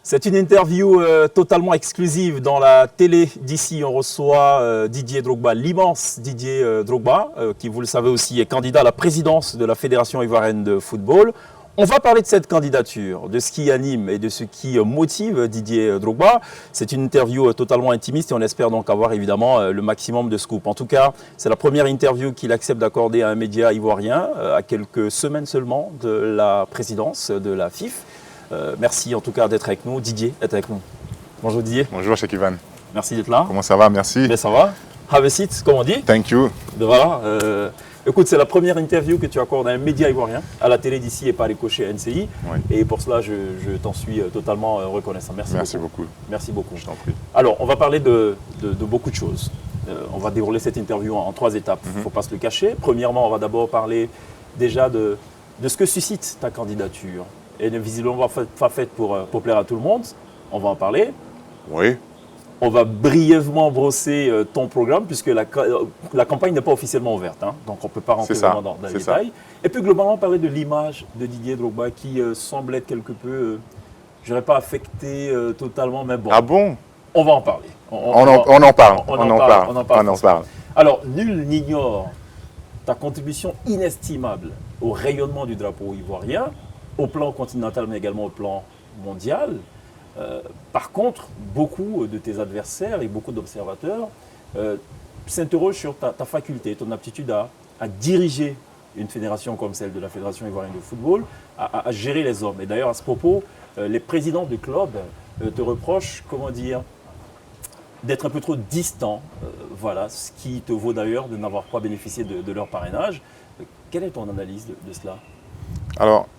C'est une interview totalement exclusive dans la télé d'ici. On reçoit Didier Drogba, l'immense Didier Drogba, qui, vous le savez aussi, est candidat à la présidence de la Fédération ivoirienne de football. On va parler de cette candidature, de ce qui anime et de ce qui motive Didier Drogba. C'est une interview totalement intimiste et on espère donc avoir évidemment le maximum de scoop. En tout cas, c'est la première interview qu'il accepte d'accorder à un média ivoirien à quelques semaines seulement de la présidence de la FIF. Merci en tout cas d'être avec nous. Didier est avec nous. Bonjour Didier. Bonjour Cheikh Ivan. Merci d'être là. Comment ça va? Merci. Ben, ça va. Have a seat, comme on dit. Thank you. Voilà. Écoute, c'est la première interview que tu accordes à un média ivoirien, à la télé d'ici et par ricochet NCI. Oui. Et pour cela, je t'en suis totalement reconnaissant. Merci beaucoup. Merci beaucoup. Je t'en prie. Alors, on va parler de beaucoup de choses. On va dérouler cette interview en 3 étapes. Il ne faut pas se le cacher. Premièrement, on va d'abord parler déjà de ce que suscite ta candidature. Et visiblement pas faite pour plaire à tout le monde. On va en parler. Oui. On va brièvement brosser ton programme puisque la campagne n'est pas officiellement ouverte. Hein, donc on ne peut pas rentrer vraiment dans les détails. Et puis globalement parler de l'image de Didier Drogba qui semble être quelque peu, je ne dirais pas affecté totalement, mais bon. Ah bon? On va en parler. On en parle. Alors, nul n'ignore ta contribution inestimable au rayonnement du drapeau ivoirien, au plan continental, mais également au plan mondial. Par contre, beaucoup de tes adversaires et beaucoup d'observateurs s'interrogent sur ta faculté, ton aptitude à diriger une fédération comme celle de la Fédération ivoirienne de football, à gérer les hommes. Et d'ailleurs, à ce propos, les présidents du club te reprochent, comment dire, d'être un peu trop distant. Voilà, ce qui te vaut d'ailleurs de n'avoir pas bénéficié de leur parrainage. Quelle est ton analyse de cela? Alors,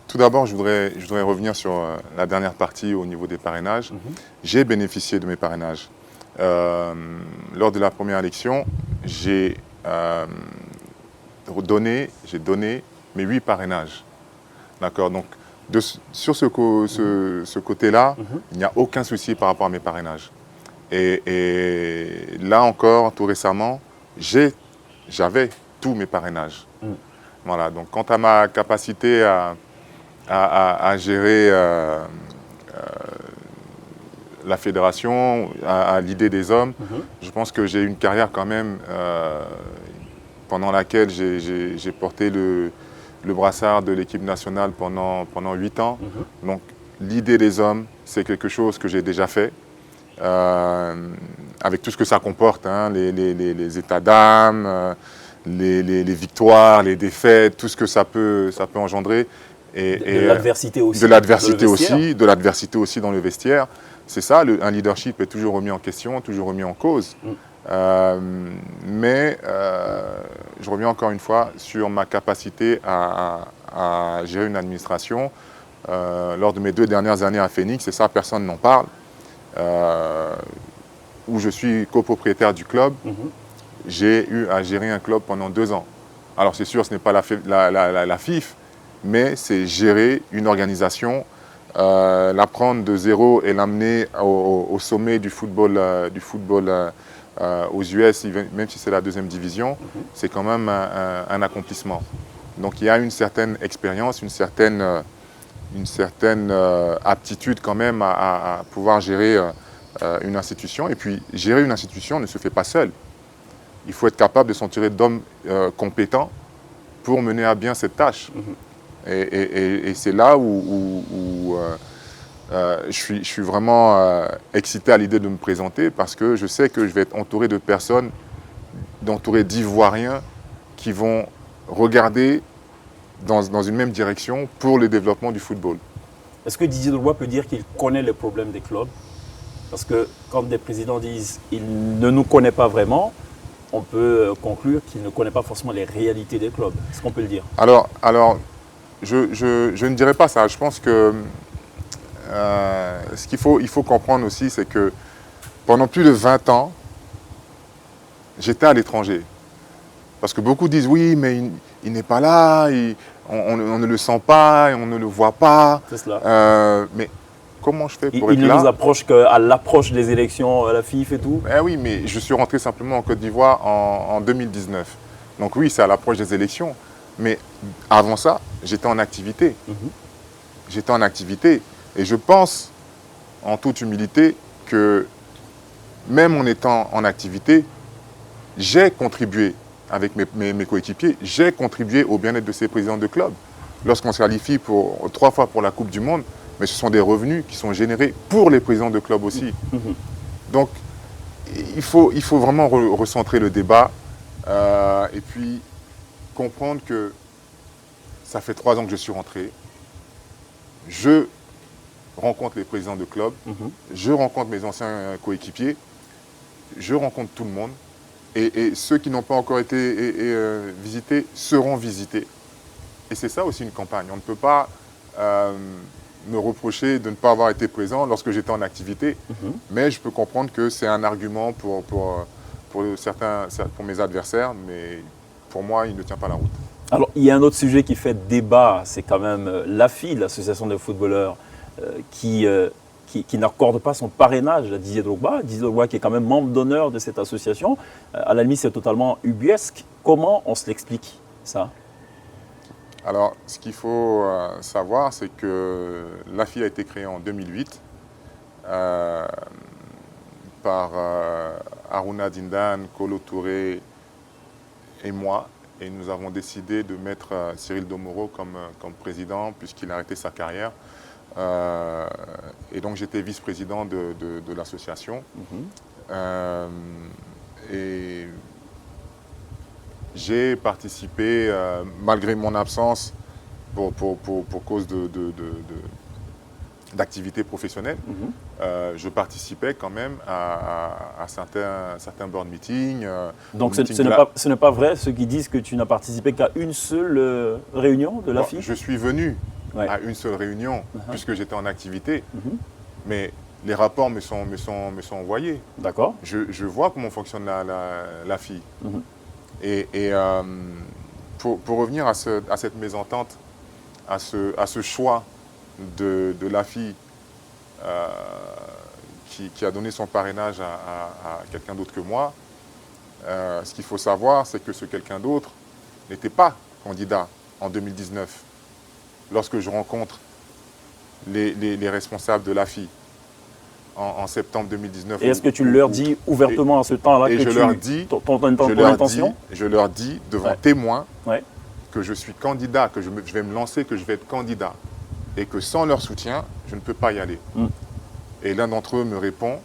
tout d'abord, je voudrais revenir sur la dernière partie au niveau des parrainages. J'ai bénéficié de mes parrainages. Lors de la première élection, j'ai donné mes 8 parrainages. D'accord. Donc, sur ce côté-là, il n'y a aucun souci par rapport à mes parrainages. Et là encore, tout récemment, j'avais tous mes parrainages. Voilà. Donc, quant à ma capacité à gérer la fédération, à l'idée des hommes. Je pense que j'ai une carrière quand même pendant laquelle j'ai porté le brassard de l'équipe nationale pendant 8 ans. Donc l'idée des hommes, c'est quelque chose que j'ai déjà fait, avec tout ce que ça comporte, hein, les états d'âme, les victoires, les défaites, tout ce que ça peut engendrer. De l'adversité aussi. De l'adversité aussi dans le vestiaire. C'est ça, un leadership est toujours remis en question, toujours remis en cause. Mais je reviens encore une fois sur ma capacité à gérer une administration. Lors de mes 2 dernières années à Phoenix, et ça personne n'en parle, où je suis copropriétaire du club, j'ai eu à gérer un club pendant 2 ans. Alors c'est sûr, ce n'est pas la FIF, mais c'est gérer une organisation, la prendre de zéro et l'amener au sommet du football aux US, même si c'est la 2e division, c'est quand même un accomplissement. Donc il y a une certaine expérience, une certaine aptitude quand même à pouvoir gérer une institution. Et puis gérer une institution ne se fait pas seul. Il faut être capable de s'entourer d'hommes compétents pour mener à bien cette tâche. Et c'est là où je suis vraiment excité à l'idée de me présenter parce que je sais que je vais être entouré de personnes, d'Ivoiriens qui vont regarder dans une même direction pour le développement du football. Est-ce que Didier Drogba peut dire qu'il connaît les problèmes des clubs? Parce que quand des présidents disent qu'il ne nous connaît pas vraiment, on peut conclure qu'il ne connaît pas forcément les réalités des clubs. Est-ce qu'on peut le dire? Alors je ne dirais pas ça. Je pense que ce qu'il faut comprendre aussi, c'est que pendant plus de 20 ans, j'étais à l'étranger. Parce que beaucoup disent, oui, mais il n'est pas là, on ne le sent pas, on ne le voit pas. C'est cela. Mais comment je fais pour être là? Il ne nous approche qu'à l'approche des élections à la FIF et tout. Oui, mais je suis rentré simplement en Côte d'Ivoire en 2019. Donc oui, c'est à l'approche des élections. Mais avant ça, j'étais en activité. J'étais en activité. Et je pense, en toute humilité, que même en étant en activité, j'ai contribué avec mes coéquipiers, j'ai contribué au bien-être de ces présidents de club. Lorsqu'on se qualifie 3 fois pour la Coupe du Monde, mais ce sont des revenus qui sont générés pour les présidents de club aussi. Donc, il faut vraiment recentrer le débat et puis comprendre que ça fait 3 ans que je suis rentré. Je rencontre les présidents de club, je rencontre mes anciens coéquipiers, je rencontre tout le monde. Et ceux qui n'ont pas encore été visités seront visités. Et c'est ça aussi une campagne. On ne peut pas me reprocher de ne pas avoir été présent lorsque j'étais en activité, mais je peux comprendre que c'est un argument pour mes adversaires, mais pour moi, il ne tient pas la route. Alors, il y a un autre sujet qui fait débat, c'est quand même l'AFI, l'Association des footballeurs, qui n'accorde pas son parrainage à Didier Drogba. Didier Drogba qui est quand même membre d'honneur de cette association. À la limite, c'est totalement ubuesque. Comment on se l'explique, ça? Alors, ce qu'il faut savoir, c'est que l'AFI a été créée en 2008 par Aruna Dindan, Kolo Touré et moi. Et nous avons décidé de mettre Cyril Domoro comme président puisqu'il a arrêté sa carrière. Et donc j'étais vice-président de l'association. Et j'ai participé, malgré mon absence, pour cause d'activité professionnelle, je participais quand même à certains board meetings. Donc ce n'est pas vrai ceux qui disent que tu n'as participé qu'à une seule réunion de l'AFI? Je suis venu à une seule réunion puisque j'étais en activité, mais les rapports me sont envoyés. D'accord. Je vois comment fonctionne l'AFI. Et pour revenir à cette mésentente, à ce choix de l'AFI qui a donné son parrainage à quelqu'un d'autre que moi, ce qu'il faut savoir, c'est que ce quelqu'un d'autre n'était pas candidat en 2019. Lorsque je rencontre les responsables de l'AFI en septembre 2019. Et est-ce que tu leur dis ouvertement à ce temps-là que je leur dis, ton intention? Je leur dis devant témoins que je suis candidat, que je vais me lancer, que je vais être candidat. Et que sans leur soutien, je ne peux pas y aller. Et l'un d'entre eux me répond,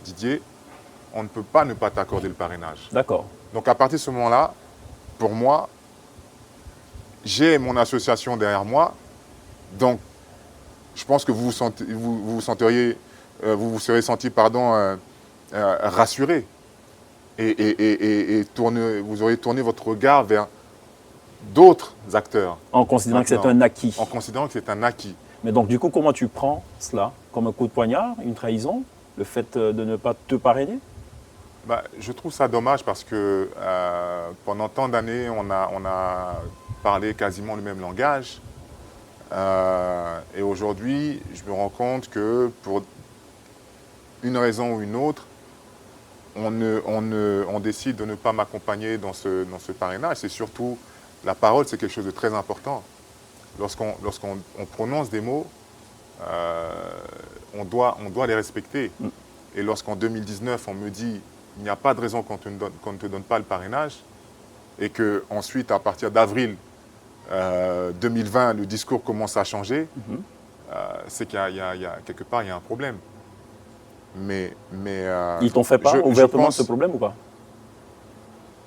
Didier, on ne peut pas ne pas t'accorder le parrainage. D'accord. Donc à partir de ce moment-là, pour moi, j'ai mon association derrière moi. Donc je pense que vous vous serez senti rassuré. Et vous aurez tourné votre regard vers d'autres acteurs. En considérant que c'est un acquis. En considérant que c'est un acquis. Mais donc, du coup, comment tu prends cela? Comme un coup de poignard, une trahison? Le fait de ne pas te parrainer? Je trouve ça dommage parce que pendant tant d'années, on a parlé quasiment le même langage. Et aujourd'hui, je me rends compte que pour une raison ou une autre, on décide de ne pas m'accompagner dans ce parrainage. C'est surtout, la parole, c'est quelque chose de très important. Lorsqu'on prononce des mots, on doit les respecter. Et lorsqu'en 2019, on me dit il n'y a pas de raison qu'on ne te donne pas le parrainage, et qu'ensuite, à partir d'avril 2020, le discours commence à changer, c'est qu'il y a quelque part, il y a un problème. Ils t'ont fait part ouvertement de ce problème ou pas?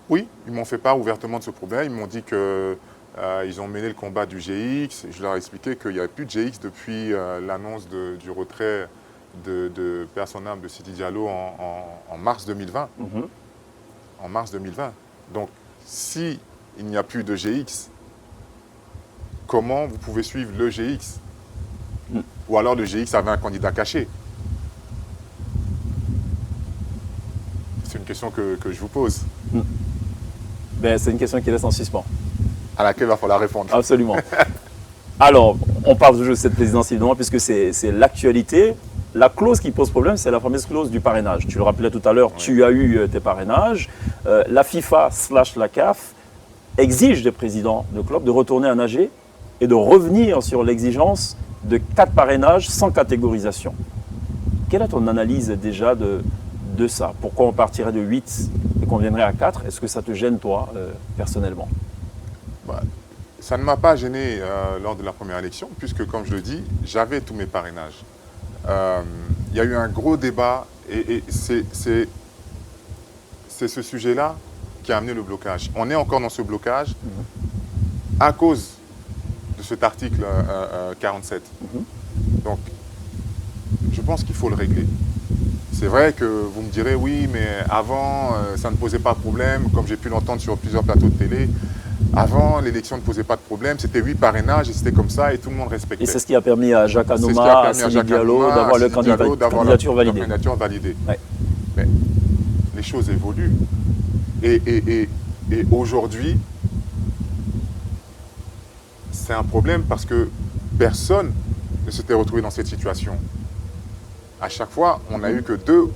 Oui, ils m'ont fait part ouvertement de ce problème. Ils m'ont dit qu'ils ont mené le combat du GX. Je leur ai expliqué qu'il n'y avait plus de GX depuis l'annonce du retrait de personne âme de Sidi Diallo en mars 2020. En mars 2020. Donc, s'il n'y a plus de GX, comment vous pouvez suivre le GX? Ou alors le GX avait un candidat caché? C'est une question que je vous pose. C'est une question qui reste en suspens. À laquelle il va falloir répondre. Absolument. Alors, on parle toujours de cette présidence, évidemment, puisque c'est l'actualité. La clause qui pose problème, c'est la fameuse clause du parrainage. Tu le rappelais tout à l'heure, tu as eu tes parrainages. La FIFA / la CAF exige des présidents de clubs de retourner à nager et de revenir sur l'exigence de 4 parrainages sans catégorisation. Quelle est ton analyse déjà de ça? Pourquoi on partirait de 8 et qu'on viendrait à 4? Est-ce que ça te gêne, toi, personnellement? Bah, ça ne m'a pas gêné lors de la première élection, puisque, comme je le dis, j'avais tous mes parrainages. Il y a eu un gros débat et c'est ce sujet-là qui a amené le blocage. On est encore dans ce blocage à cause de cet article 47. Donc, je pense qu'il faut le régler. C'est vrai que vous me direz, oui, mais avant, ça ne posait pas de problème, comme j'ai pu l'entendre sur plusieurs plateaux de télé. Avant, l'élection ne posait pas de problème, c'était 8 parrainages et c'était comme ça et tout le monde respectait. Et c'est ce qui a permis à Jacques Anoma, à Sidi Diallo d'avoir la candidature validée. Ouais. Mais les choses évoluent. Et aujourd'hui, c'est un problème parce que personne ne s'était retrouvé dans cette situation. À chaque fois, on n'a eu que 2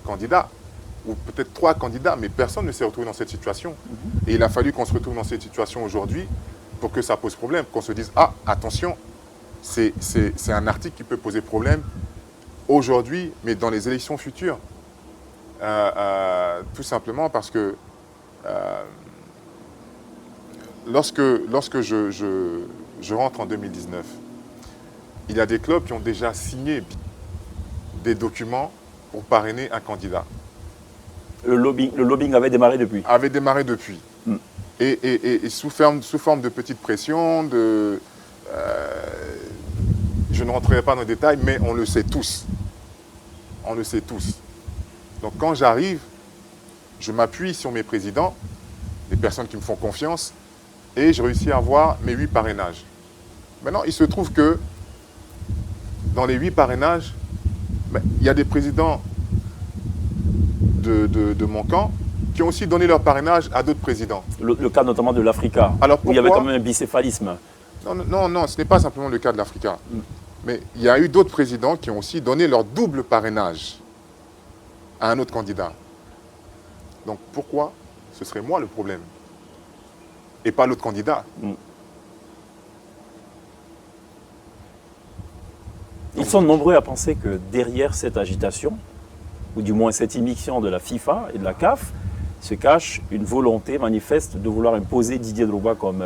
candidats, ou peut-être 3 candidats, mais personne ne s'est retrouvé dans cette situation. Et il a fallu qu'on se retrouve dans cette situation aujourd'hui pour que ça pose problème, qu'on se dise « Ah, attention, c'est un article qui peut poser problème aujourd'hui, mais dans les élections futures. » Tout simplement parce que lorsque je rentre en 2019, il y a des clubs qui ont déjà signé des documents pour parrainer un candidat. Le lobbying avait démarré depuis. Avait démarré depuis. Et sous forme de petite pression, je ne rentrerai pas dans les détails, mais on le sait tous. On le sait tous. Donc quand j'arrive, je m'appuie sur mes présidents, les personnes qui me font confiance, et je réussis à avoir mes 8 parrainages. Maintenant, il se trouve que dans les 8 parrainages, il y a des présidents de mon camp qui ont aussi donné leur parrainage à d'autres présidents. Le cas notamment de l'Africa, où il y avait quand même un bicéphalisme. Non, ce n'est pas simplement le cas de l'Africa. Mais il y a eu d'autres présidents qui ont aussi donné leur double parrainage à un autre candidat. Donc pourquoi ce serait moi le problème et pas l'autre candidat? Ils sont nombreux à penser que derrière cette agitation, ou du moins cette immixtion de la FIFA et de la CAF, se cache une volonté manifeste de vouloir imposer Didier Drogba comme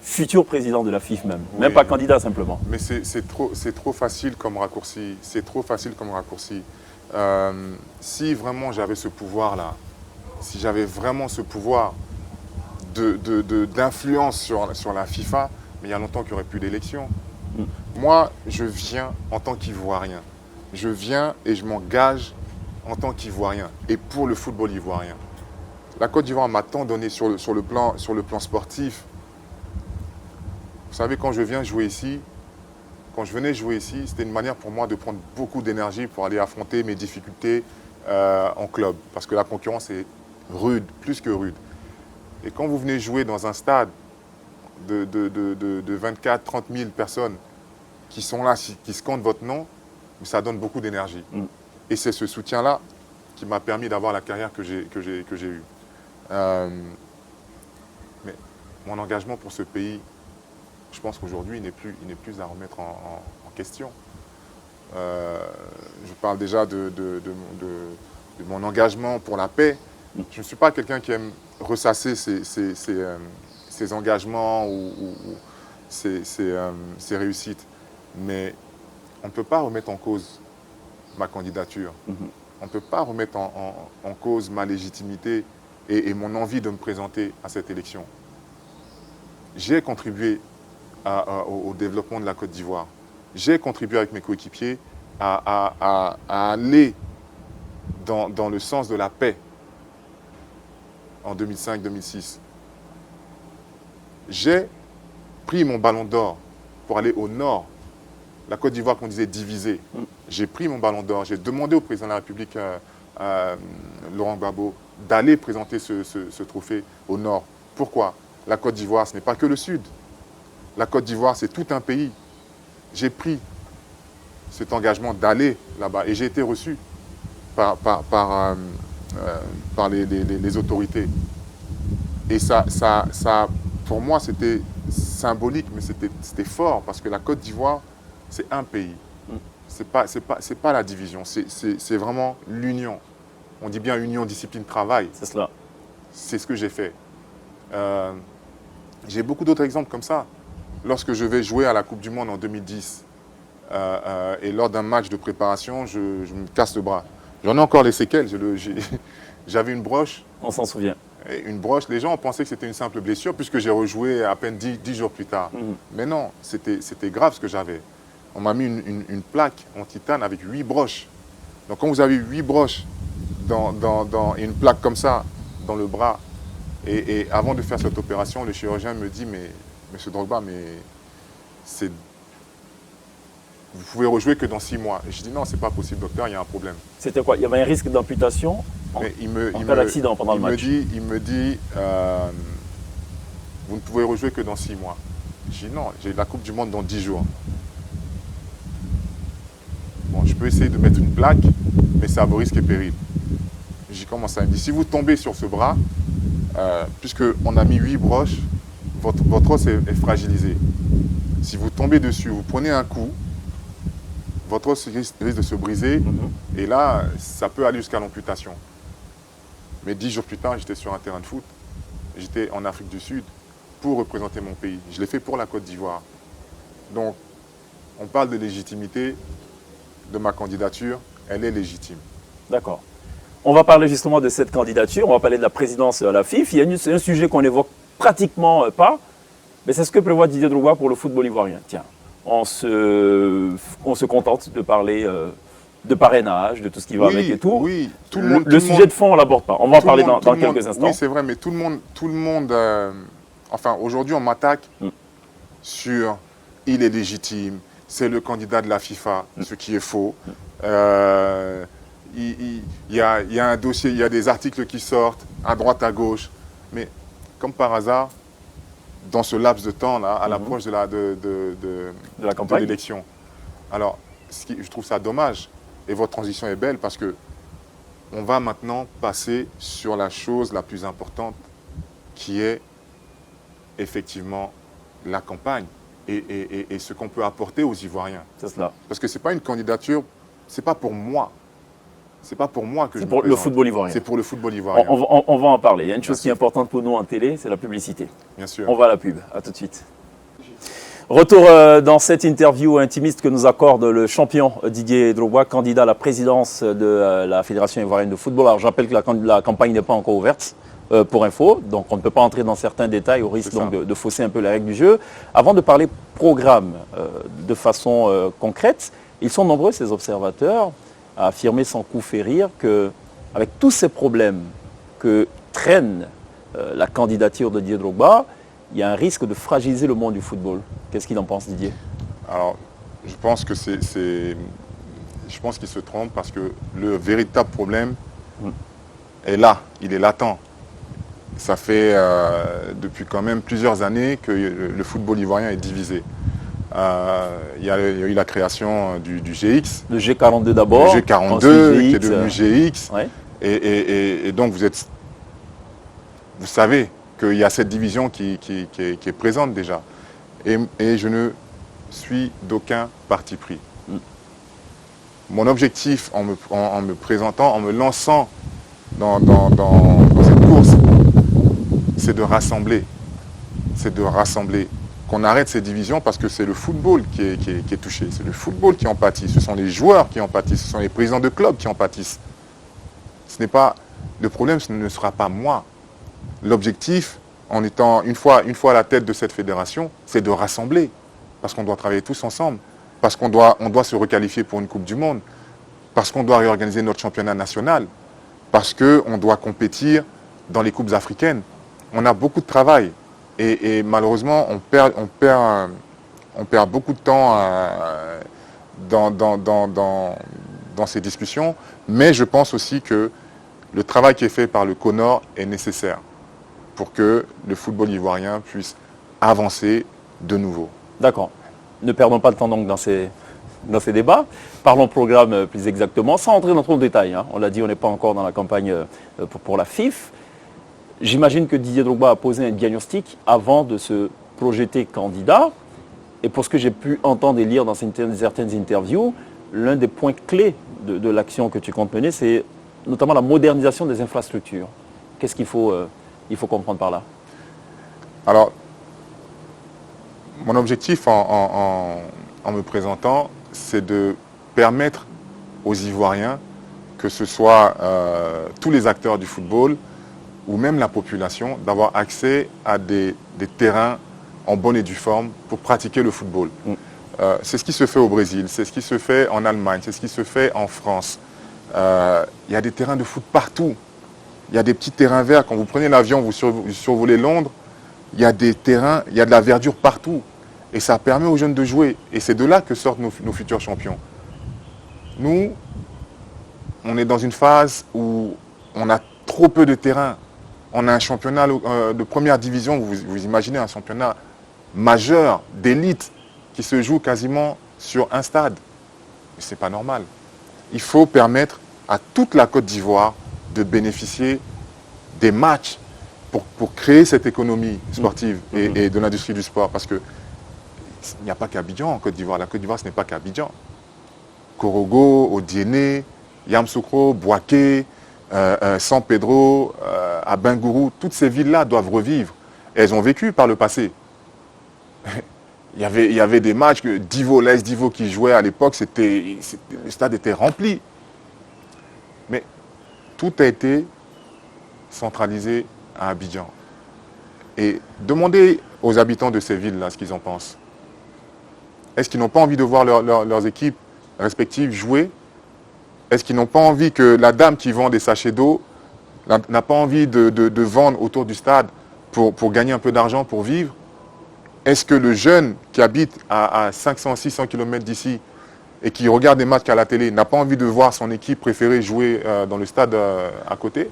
futur président de la FIFA même. Oui. Même pas candidat simplement. Mais c'est trop facile comme raccourci. C'est trop facile comme raccourci. Si vraiment j'avais ce pouvoir-là, si j'avais vraiment ce pouvoir d'influence sur la FIFA, mais il y a longtemps qu'il n'y aurait plus d'élection. Moi, je viens en tant qu'Ivoirien. Je viens et je m'engage en tant qu'Ivoirien et pour le football ivoirien. La Côte d'Ivoire m'a tant donné sur le plan sportif. Vous savez, quand je viens jouer ici, quand je venais jouer ici, c'était une manière pour moi de prendre beaucoup d'énergie pour aller affronter mes difficultés en club. Parce que la concurrence est rude, plus que rude. Et quand vous venez jouer dans un stade de 24, 30 000 personnes qui sont là, qui scandent votre nom, ça donne beaucoup d'énergie. Et c'est ce soutien-là qui m'a permis d'avoir la carrière que j'ai eue. Mais mon engagement pour ce pays, je pense qu'aujourd'hui, il n'est plus à remettre en question. Je parle déjà de mon engagement pour la paix. Je ne suis pas quelqu'un qui aime ressasser ses engagements ou ses réussites. Mais on ne peut pas remettre en cause ma candidature. On ne peut pas remettre en cause ma légitimité et mon envie de me présenter à cette élection. J'ai contribué au développement de la Côte d'Ivoire. J'ai contribué avec mes coéquipiers à aller dans le sens de la paix en 2005-2006. J'ai pris mon ballon d'or pour aller au nord. La Côte d'Ivoire, qu'on disait divisée. J'ai pris mon ballon d'or. J'ai demandé au président de la République, Laurent Gbagbo, d'aller présenter ce trophée au nord. Pourquoi? La Côte d'Ivoire, ce n'est pas que le sud. La Côte d'Ivoire, c'est tout un pays. J'ai pris cet engagement d'aller là-bas et j'ai été reçu par les autorités. Et ça, pour moi, c'était symbolique, mais c'était fort parce que la Côte d'Ivoire c'est un pays. C'est pas la division, c'est vraiment l'union. On dit bien union, discipline, travail. C'est cela. C'est ce que j'ai fait. J'ai beaucoup d'autres exemples comme ça. Lorsque je vais jouer à la Coupe du Monde en 2010, et lors d'un match de préparation, je me casse le bras. J'en ai encore les séquelles. J'avais une broche. On s'en souvient. Une broche, les gens ont pensé que c'était une simple blessure puisque j'ai rejoué à peine 10 jours plus tard. Mais non, c'était grave ce que j'avais. On m'a mis une plaque en titane avec 8 broches. Donc quand vous avez 8 broches et une plaque comme ça dans le bras, et avant de faire cette opération, le chirurgien me dit, mais Monsieur Drogba, vous pouvez rejouer que dans 6 mois. Et je dis non, c'est pas possible, docteur, il y a un problème. C'était quoi? Il y avait un risque d'amputation en cas d'accident pendant le match. Il me dit, vous ne pouvez rejouer que dans 6 mois. Je dis non, j'ai la Coupe du Monde dans 10 jours. Bon, je peux essayer de mettre une plaque, mais c'est à vos risques et périls. J'y commence à me dire, si vous tombez sur ce bras, puisqu'on a mis 8 broches, votre os est fragilisé. Si vous tombez dessus, vous prenez un coup, votre os risque de se briser, et là, ça peut aller jusqu'à l'amputation. Mais 10 jours plus tard, j'étais sur un terrain de foot, j'étais en Afrique du Sud pour représenter mon pays. Je l'ai fait pour la Côte d'Ivoire. Donc, on parle de légitimité de ma candidature, elle est légitime. D'accord. On va parler justement de cette candidature, on va parler de la présidence à la FIFA. Il y a un sujet qu'on n'évoque pratiquement pas, mais c'est ce que prévoit Didier Drogba pour le football ivoirien. Tiens, on se contente de parler de parrainage, de tout ce qui va avec et tout. Oui, le sujet de fond, on ne l'aborde pas. On va en parler dans quelques instants. Oui, c'est vrai, mais tout le monde enfin, aujourd'hui, on m'attaque sur « il est légitime », c'est le candidat de la FIFA, ce qui est faux. Il y a un dossier, il y a des articles qui sortent à droite, à gauche. Mais comme par hasard, dans ce laps de temps-là, à l'approche de l'élection, alors je trouve ça dommage. Et votre transition est belle parce que on va maintenant passer sur la chose la plus importante qui est effectivement la campagne et ce qu'on peut apporter aux Ivoiriens. C'est cela. Parce que ce n'est pas une candidature, ce n'est pas pour moi. C'est pas pour moi que je me présente. C'est pour le football ivoirien. C'est pour le football ivoirien. On va en parler. Il y a une chose qui est importante pour nous en télé, c'est la publicité. Bien sûr. On va à la pub. À tout de suite. Retour dans cette interview intimiste que nous accorde le champion Didier Drogba, candidat à la présidence de la Fédération ivoirienne de football. Alors j'appelle que la campagne n'est pas encore ouverte pour info, donc on ne peut pas entrer dans certains détails au risque donc, de fausser un peu les règles du jeu. Avant de parler programme de façon concrète, ils sont nombreux ces observateurs à affirmer sans coup férir qu'avec tous ces problèmes que traîne la candidature de Didier Drogba, il y a un risque de fragiliser le monde du football. Qu'est-ce qu'il en pense, Didier? Alors, je pense que je pense qu'il se trompe parce que le véritable problème est là, il est latent. Ça fait depuis quand même plusieurs années que le football ivoirien est divisé. Il y a eu la création du GX. Le G42 d'abord. Le G42 qui est devenu GX. Ouais. Et donc vous savez qu'il y a cette division qui est présente déjà. Et je ne suis d'aucun parti pris. Mon objectif en me présentant, en me lançant dans cette course, c'est de rassembler. C'est de rassembler. Qu'on arrête ces divisions parce que c'est le football qui est touché. C'est le football qui en pâtit. Ce sont les joueurs qui en pâtissent. Ce sont les présidents de clubs qui en pâtissent. Ce n'est pas... Le problème, ce ne sera pas moi. L'objectif, en étant une fois à la tête de cette fédération, c'est de rassembler. Parce qu'on doit travailler tous ensemble. Parce qu'on doit se requalifier pour une Coupe du Monde. Parce qu'on doit réorganiser notre championnat national. Parce qu'on doit compétir dans les Coupes africaines. On a beaucoup de travail. Et malheureusement, on perd beaucoup de temps dans ces discussions. Mais je pense aussi que le travail qui est fait par le CONOR est nécessaire pour que le football ivoirien puisse avancer de nouveau. D'accord. Ne perdons pas de temps donc dans ces débats. Parlons programme plus exactement, sans entrer dans trop de détails. On l'a dit, on n'est pas encore dans la campagne pour la FIFA. J'imagine que Didier Drogba a posé un diagnostic avant de se projeter candidat. et pour ce que j'ai pu entendre et lire dans certaines interviews, l'un des points clés de l'action que tu comptes mener, c'est notamment la modernisation des infrastructures. Qu'est-ce qu'il faut comprendre par là? Alors, mon objectif en me présentant, c'est de permettre aux Ivoiriens, que ce soit tous les acteurs du football ou même la population, d'avoir accès à des terrains en bonne et due forme pour pratiquer le football. C'est ce qui se fait au Brésil, c'est ce qui se fait en Allemagne, c'est ce qui se fait en France. Il y a des terrains de foot partout. Il y a des petits terrains verts. Quand vous prenez l'avion, vous survolez Londres, il y a des terrains, il y a de la verdure partout. Et ça permet aux jeunes de jouer. Et c'est de là que sortent nos futurs champions. Nous, on est dans une phase où on a trop peu de terrain. On a un championnat de première division, vous imaginez un championnat majeur, d'élite, qui se joue quasiment sur un stade. Mais ce n'est pas normal. Il faut permettre à toute la Côte d'Ivoire de bénéficier des matchs pour créer cette économie sportive et de l'industrie du sport. Parce qu'il n'y a pas qu'Abidjan en Côte d'Ivoire. La Côte d'Ivoire, ce n'est pas qu'Abidjan. Korogo, Odiéné, Yamoussoukro, Bouaké, San Pedro, Abengourou, toutes ces villes-là doivent revivre. Et elles ont vécu par le passé. Il y avait des matchs, l'AS Divo qui jouait à l'époque, le stade était rempli. Mais tout a été centralisé à Abidjan. Et demandez aux habitants de ces villes-là ce qu'ils en pensent. Est-ce qu'ils n'ont pas envie de voir leurs équipes respectives jouer? Est-ce qu'ils n'ont pas envie que la dame qui vend des sachets d'eau n'a pas envie de vendre autour du stade pour gagner un peu d'argent, pour vivre? Est-ce que le jeune qui habite à 500, 600 km d'ici et qui regarde des matchs à la télé n'a pas envie de voir son équipe préférée jouer dans le stade à côté?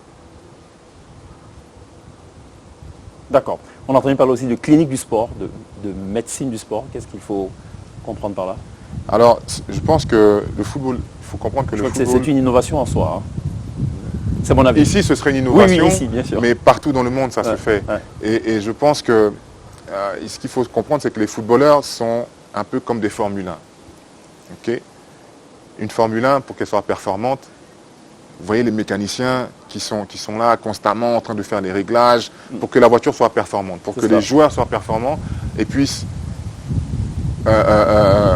D'accord. On a entendu parler aussi de clinique du sport, de médecine du sport. Qu'est-ce qu'il faut comprendre par là? Alors, je pense que le football, il faut comprendre que le football... C'est une innovation en soi. Hein. C'est mon avis. Ici, ce serait une innovation, oui, ici, bien sûr. Mais partout dans le monde, ça se fait. Ouais. Et je pense que ce qu'il faut comprendre, c'est que les footballeurs sont un peu comme des Formule 1. Okay? Une Formule 1, pour qu'elle soit performante, vous voyez les mécaniciens qui sont là constamment en train de faire les réglages pour que la voiture soit performante, pour que les joueurs soient performants et puissent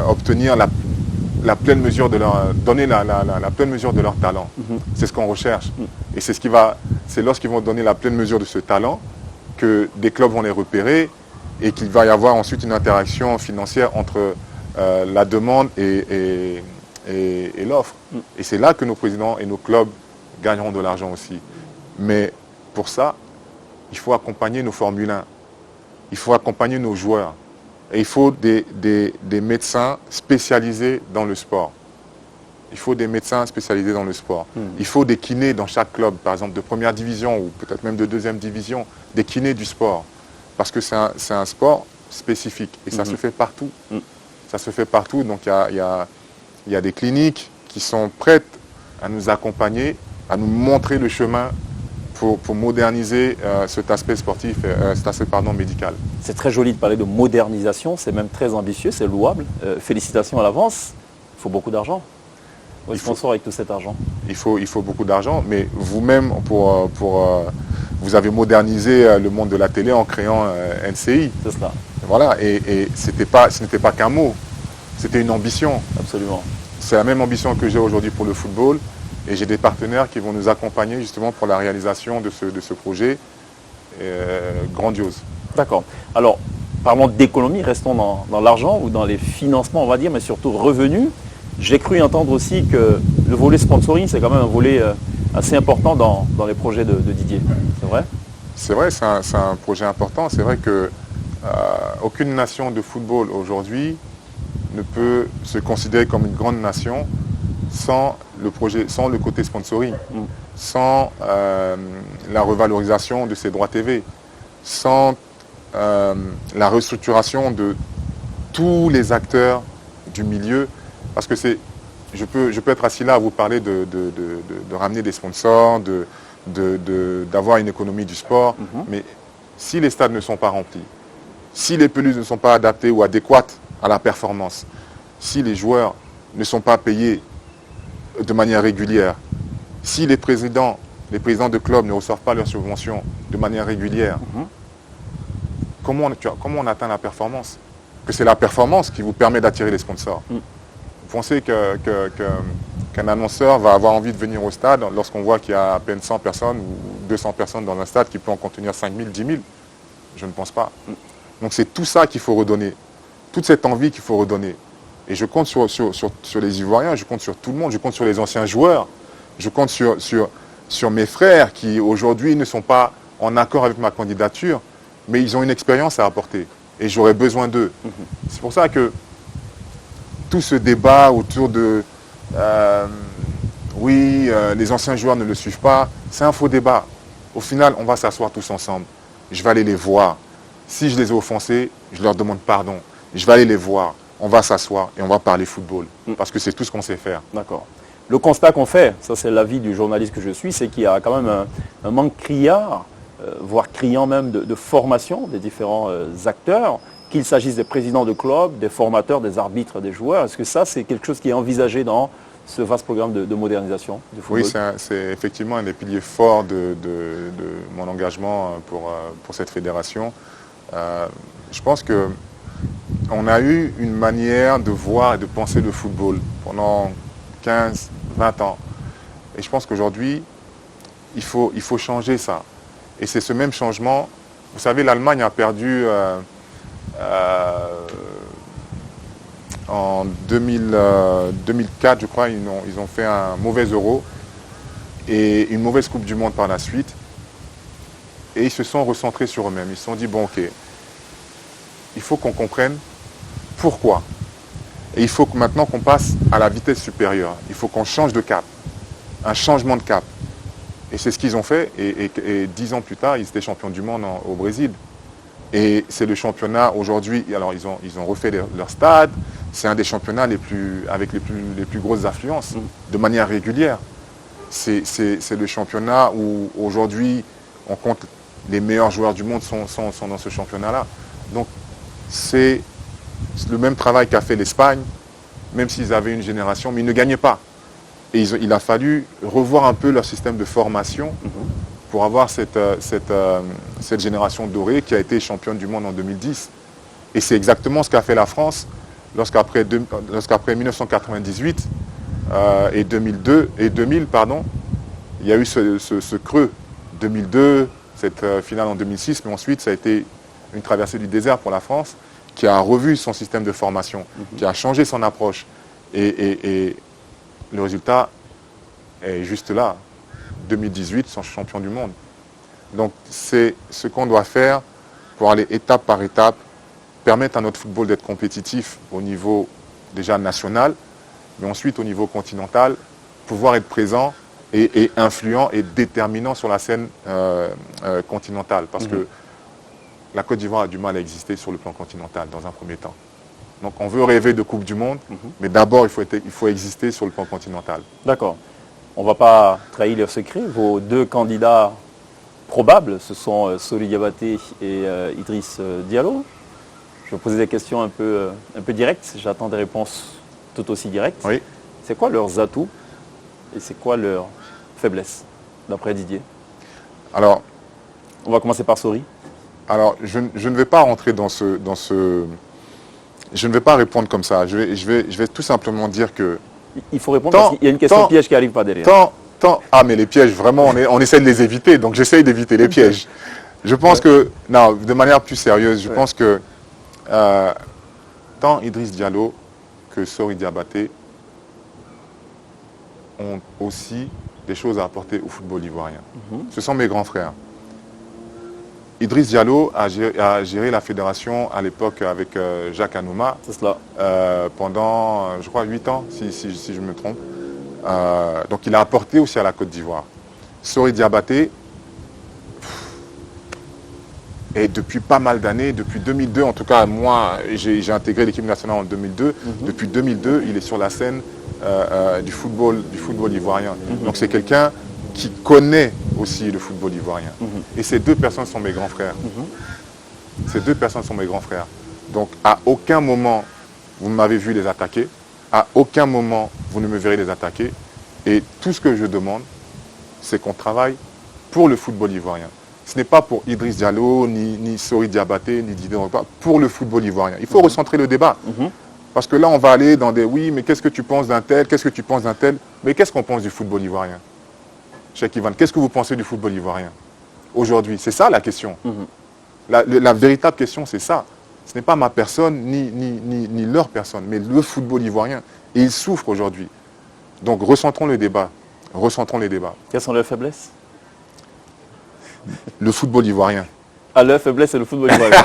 obtenir la pleine mesure de donner la pleine mesure de leur talent. C'est ce qu'on recherche. Et c'est lorsqu'ils vont donner la pleine mesure de ce talent que des clubs vont les repérer et qu'il va y avoir ensuite une interaction financière entre la demande et l'offre. Et c'est là que nos présidents et nos clubs gagneront de l'argent aussi. Mais pour ça, il faut accompagner nos Formule 1. Il faut accompagner nos joueurs. Et il faut des médecins spécialisés dans le sport. Il faut des médecins spécialisés dans le sport. Il faut des kinés dans chaque club, par exemple de première division ou peut-être même de deuxième division, des kinés du sport. Parce que c'est un sport spécifique et ça se fait partout. Ça se fait partout, donc il y a des cliniques qui sont prêtes à nous accompagner, à nous montrer le chemin pour moderniser cet aspect sportif, cet aspect médical. C'est très joli de parler de modernisation, c'est même très ambitieux, c'est louable. Félicitations à l'avance, il faut beaucoup d'argent. Où est-ce qu'on sort avec tout cet argent? Il faut beaucoup d'argent, mais vous-même, vous avez modernisé le monde de la télé en créant NCI. C'est cela. Voilà, et ce n'était pas qu'un mot, c'était une ambition. Absolument. C'est la même ambition que j'ai aujourd'hui pour le football. Et j'ai des partenaires qui vont nous accompagner justement pour la réalisation de ce projet grandiose. D'accord. Alors, parlons d'économie, restons dans l'argent ou dans les financements, on va dire, mais surtout revenus. J'ai cru entendre aussi que le volet sponsoring, c'est quand même un volet assez important dans les projets de Didier. C'est vrai? C'est vrai, c'est un projet important. C'est vrai que aucune nation de football aujourd'hui ne peut se considérer comme une grande nation sans le côté sponsoring, sans la revalorisation de ses droits TV, sans la restructuration de tous les acteurs du milieu. Parce que je peux être assis là à vous parler de ramener des sponsors, d'avoir une économie du sport, mais si les stades ne sont pas remplis, si les pelouses ne sont pas adaptées ou adéquates à la performance. Si les joueurs ne sont pas payés de manière régulière, si les présidents de clubs ne reçoivent pas leurs subventions de manière régulière, comment on atteint la performance? Que c'est la performance qui vous permet d'attirer les sponsors. Vous pensez qu'un annonceur va avoir envie de venir au stade lorsqu'on voit qu'il y a à peine 100 personnes ou 200 personnes dans un stade qui peut en contenir 5 000, 10 000? Je ne pense pas. Donc c'est tout ça qu'il faut redonner, toute cette envie qu'il faut redonner. Et je compte sur les Ivoiriens, je compte sur tout le monde, je compte sur les anciens joueurs, je compte sur mes frères qui aujourd'hui ne sont pas en accord avec ma candidature, mais ils ont une expérience à apporter et j'aurais besoin d'eux. C'est pour ça que tout ce débat autour de les anciens joueurs ne le suivent pas, c'est un faux débat. Au final, on va s'asseoir tous ensemble. Je vais aller les voir. Si je les ai offensés, je leur demande pardon. Je vais aller les voir. On va s'asseoir et on va parler football. Parce que c'est tout ce qu'on sait faire. D'accord. Le constat qu'on fait, ça c'est l'avis du journaliste que je suis, c'est qu'il y a quand même un manque criard, voire criant même de formation des différents acteurs, qu'il s'agisse des présidents de clubs, des formateurs, des arbitres, des joueurs. Est-ce que ça c'est quelque chose qui est envisagé dans ce vaste programme de modernisation du football? Oui, c'est effectivement un des piliers forts de mon engagement pour cette fédération. Je pense qu'on a eu une manière de voir et de penser le football pendant 15, 20 ans. Et je pense qu'aujourd'hui, il faut changer ça. Et c'est ce même changement. Vous savez, l'Allemagne a perdu en 2004, je crois, ils ont fait un mauvais Euro et une mauvaise Coupe du Monde par la suite. Et ils se sont recentrés sur eux-mêmes. Ils se sont dit, bon, ok, il faut qu'on comprenne pourquoi. Et il faut que maintenant qu'on passe à la vitesse supérieure. Il faut qu'on change de cap, un changement de cap. Et c'est ce qu'ils ont fait. Et 10 ans plus tard, ils étaient champions du monde au Brésil. Et c'est le championnat aujourd'hui. Alors ils ont refait leur stade. C'est un des championnats avec les plus grosses affluences, de manière régulière. C'est le championnat où aujourd'hui on compte les meilleurs joueurs du monde sont dans ce championnat-là. Donc c'est le même travail qu'a fait l'Espagne, même s'ils avaient une génération, mais ils ne gagnaient pas. Et il a fallu revoir un peu leur système de formation pour avoir cette génération dorée qui a été championne du monde en 2010. Et c'est exactement ce qu'a fait la France lorsqu'après 1998 et 2000, il y a eu ce creux. 2002, cette finale en 2006, mais ensuite ça a été une traversée du désert pour la France, qui a revu son système de formation, qui a changé son approche. Et le résultat est juste là. 2018, sont champions du monde. Donc c'est ce qu'on doit faire pour aller étape par étape, permettre à notre football d'être compétitif au niveau déjà national, mais ensuite au niveau continental, pouvoir être présent et influent et déterminant sur la scène continentale. Parce que la Côte d'Ivoire a du mal à exister sur le plan continental dans un premier temps. Donc on veut rêver de Coupe du Monde, mais d'abord il faut exister sur le plan continental. D'accord. On ne va pas trahir leur secret. Vos deux candidats probables, ce sont Sori Diabaté et Idriss Diallo. Je vais poser des questions un peu directes. J'attends des réponses tout aussi directes. Oui. C'est quoi leurs atouts et c'est quoi leurs faiblesses, d'après Didier? Alors, on va commencer par Sori. Alors, je ne vais pas rentrer dans ce... Je ne vais pas répondre comme ça. Je vais tout simplement dire que... Il faut répondre parce qu'il y a une question piège qui arrive pas derrière. Mais les pièges, vraiment, on essaie de les éviter. Donc, j'essaye d'éviter les pièges. Je pense que... Non, de manière plus sérieuse, je pense que tant Idriss Diallo que Sori Diabaté ont aussi des choses à apporter au football ivoirien. Ce sont mes grands frères. Idriss Diallo a géré la fédération à l'époque avec Jacques Anouma. C'est cela. Pendant, je crois, 8 ans, si je me trompe. Donc il a apporté aussi à la Côte d'Ivoire. Sori Diabaté, et depuis pas mal d'années, depuis 2002, en tout cas, moi, j'ai intégré l'équipe nationale en 2002. Depuis 2002, il est sur la scène du football ivoirien. Donc c'est quelqu'un qui connaît aussi le football ivoirien. Et ces deux personnes sont mes grands frères. Ces deux personnes sont mes grands frères. Donc à aucun moment, vous m'avez vu les attaquer. À aucun moment, vous ne me verrez les attaquer. Et tout ce que je demande, c'est qu'on travaille pour le football ivoirien. Ce n'est pas pour Idriss Diallo, ni Sori Diabaté, ni Didier Drogba, pour le football ivoirien. Il faut recentrer le débat. Parce que là, on va aller dans des « oui, mais qu'est-ce que tu penses d'un tel, qu'est-ce que tu penses d'un tel ?» Mais qu'est-ce qu'on pense du football ivoirien? Cheikh Ivan, qu'est-ce que vous pensez du football ivoirien aujourd'hui? C'est ça la question. La véritable question, c'est ça. Ce n'est pas ma personne, ni leur personne, mais le football ivoirien. Et ils souffrent aujourd'hui. Donc, recentrons le débat. Recentrons les débats. Quelles sont leurs faiblesses? Le football ivoirien. Ah, leur faiblesse, c'est le football ivoirien.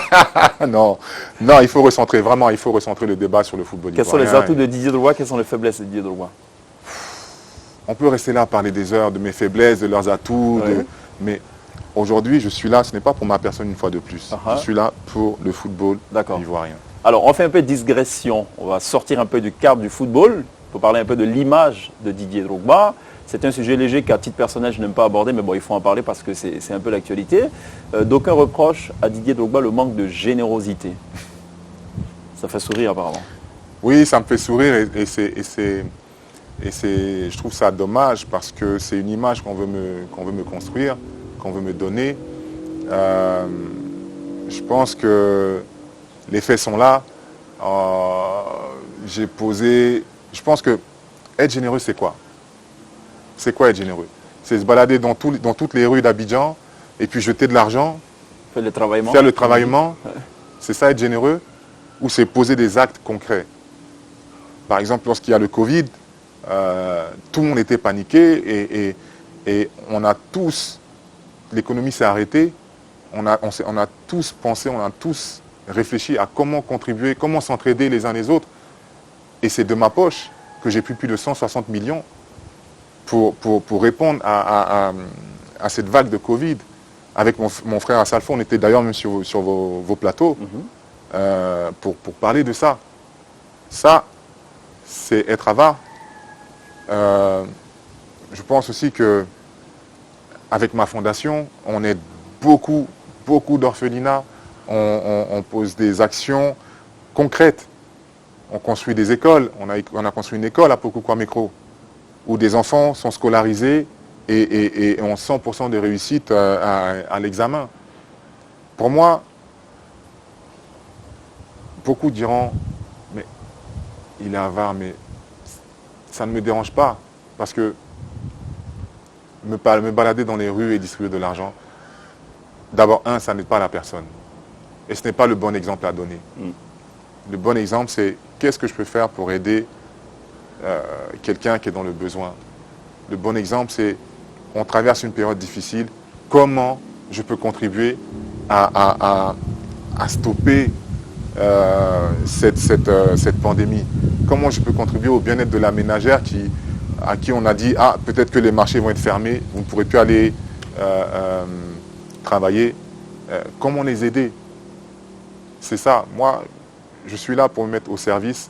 Non, non, il faut recentrer, vraiment, il faut recentrer le débat sur le football Quels ivoirien. sont les atouts de Didier Drogba? Quelles sont les faiblesses de Didier Drogba? On peut rester là à parler des heures, de mes faiblesses, de leurs atouts, Oui. mais aujourd'hui, je suis là, ce n'est pas pour ma personne une fois de plus. Je suis là pour le football ivoirien. Alors, on fait un peu de digression. On va sortir un peu du cadre du football pour parler un peu de l'image de Didier Drogba. C'est un sujet léger qu'à titre personnel, je n'aime pas aborder, mais bon, il faut en parler parce que c'est un peu l'actualité. D'aucuns reprochent à Didier Drogba le manque de générosité. Ça fait sourire apparemment. Oui, ça me fait sourire et je trouve ça dommage parce que c'est une image qu'on veut me construire, qu'on veut me donner. Je pense que les faits sont là. Je pense que être généreux, c'est quoi? C'est quoi être généreux? C'est se balader dans toutes les rues d'Abidjan et puis jeter de l'argent, faire le travaillement. Faire le travaillement. C'est ça être généreux? Ou c'est poser des actes concrets? Par exemple, lorsqu'il y a le Covid, tout le monde était paniqué et on a tous, l'économie s'est arrêtée, on a tous pensé, on a tous réfléchi à comment contribuer, comment s'entraider les uns les autres. Et c'est de ma poche que j'ai pris plus de 160 millions pour répondre à cette vague de Covid. Avec mon frère Assalfo, on était d'ailleurs même sur vos plateaux pour parler de ça. Ça, c'est être avare. Je pense aussi que avec ma fondation, on aide beaucoup d'orphelinats. On pose des actions concrètes. On construit des écoles. On a construit une école à Pokoukwamekro où des enfants sont scolarisés et ont 100% de réussite à l'examen. Pour moi, beaucoup diront, mais il est avare, mais ça ne me dérange pas. Parce que me balader dans les rues et distribuer de l'argent, d'abord, ça n'aide pas la personne. Et ce n'est pas le bon exemple à donner. Le bon exemple, c'est qu'est-ce que je peux faire pour aider quelqu'un qui est dans le besoin. Le bon exemple, c'est on traverse une période difficile, comment je peux contribuer à stopper cette pandémie. Comment je peux contribuer au bien-être de la ménagère à qui on a dit « Ah, peut-être que les marchés vont être fermés, vous ne pourrez plus aller travailler. » Comment les aider? C'est ça. Moi, je suis là pour me mettre au service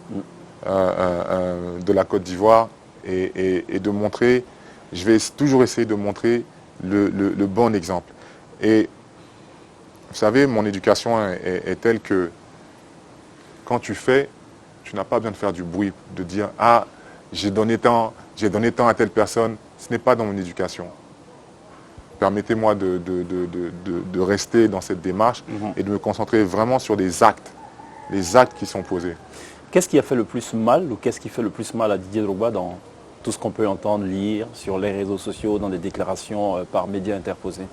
de la Côte d'Ivoire et de montrer, je vais toujours essayer de montrer le bon exemple. Et vous savez, mon éducation est telle que quand tu fais, tu n'as pas besoin de faire du bruit, de dire « Ah, j'ai donné tant à telle personne. » Ce n'est pas dans mon éducation. Permettez-moi de rester dans cette démarche et de me concentrer vraiment sur les actes qui sont posés. Qu'est-ce qui a fait le plus mal ou qu'est-ce qui fait le plus mal à Didier Drogba dans tout ce qu'on peut entendre, lire sur les réseaux sociaux, dans des déclarations par médias interposés?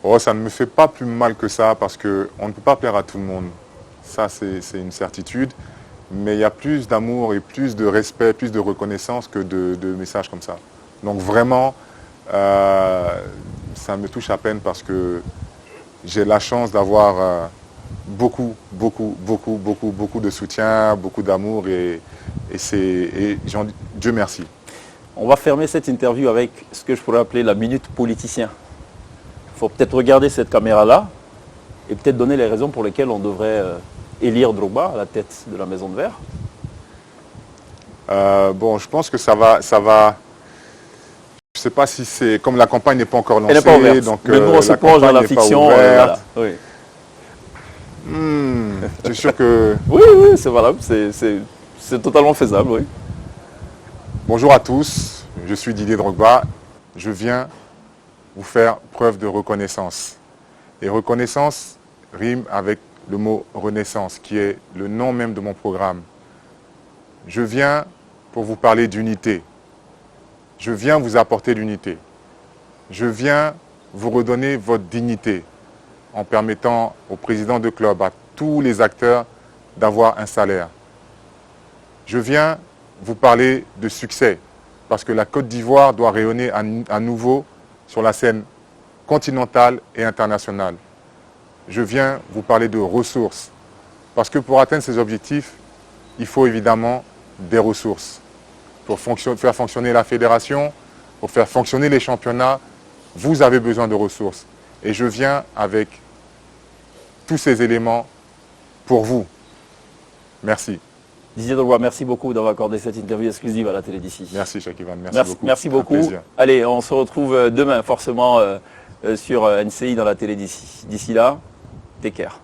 Oh, ça ne me fait pas plus mal que ça parce qu'on ne peut pas plaire à tout le monde. Ça, c'est une certitude. Mais il y a plus d'amour et plus de respect, plus de reconnaissance que de messages comme ça. Donc vraiment, ça me touche à peine parce que j'ai la chance d'avoir beaucoup de soutien, beaucoup d'amour et Dieu merci. On va fermer cette interview avec ce que je pourrais appeler la minute politicien. Il faut peut-être regarder cette caméra-là et peut-être donner les raisons pour lesquelles on devrait élire Drogba à la tête de la Maison de Verre. Bon, je pense que ça va. Je ne sais pas si c'est comme la campagne n'est pas encore lancée. Elle n'est pas ouverte. Donc, mais nous, on se plonge dans la fiction. Voilà. Oui. Je suis sûr que... Oui, oui, c'est valable, c'est totalement faisable, oui. Bonjour à tous, je suis Didier Drogba. Je viens vous faire preuve de reconnaissance. Et reconnaissance rime avec le mot renaissance, qui est le nom même de mon programme. Je viens pour vous parler d'unité. Je viens vous apporter l'unité. Je viens vous redonner votre dignité en permettant au président de club, à tous les acteurs, d'avoir un salaire. Je viens vous parler de succès, parce que la Côte d'Ivoire doit rayonner à nouveau sur la scène continentale et internationale. Je viens vous parler de ressources, parce que pour atteindre ces objectifs, il faut évidemment des ressources. Pour faire fonctionner la fédération, pour faire fonctionner les championnats, vous avez besoin de ressources. Et je viens avec tous ces éléments pour vous. Merci. Didier Drogba, merci beaucoup d'avoir accordé cette interview exclusive à la télé d'ici. Merci, Cheikh Ivan. Merci beaucoup. Merci beaucoup. Allez, on se retrouve demain forcément sur NCI dans la télé d'ici. D'ici là, take care.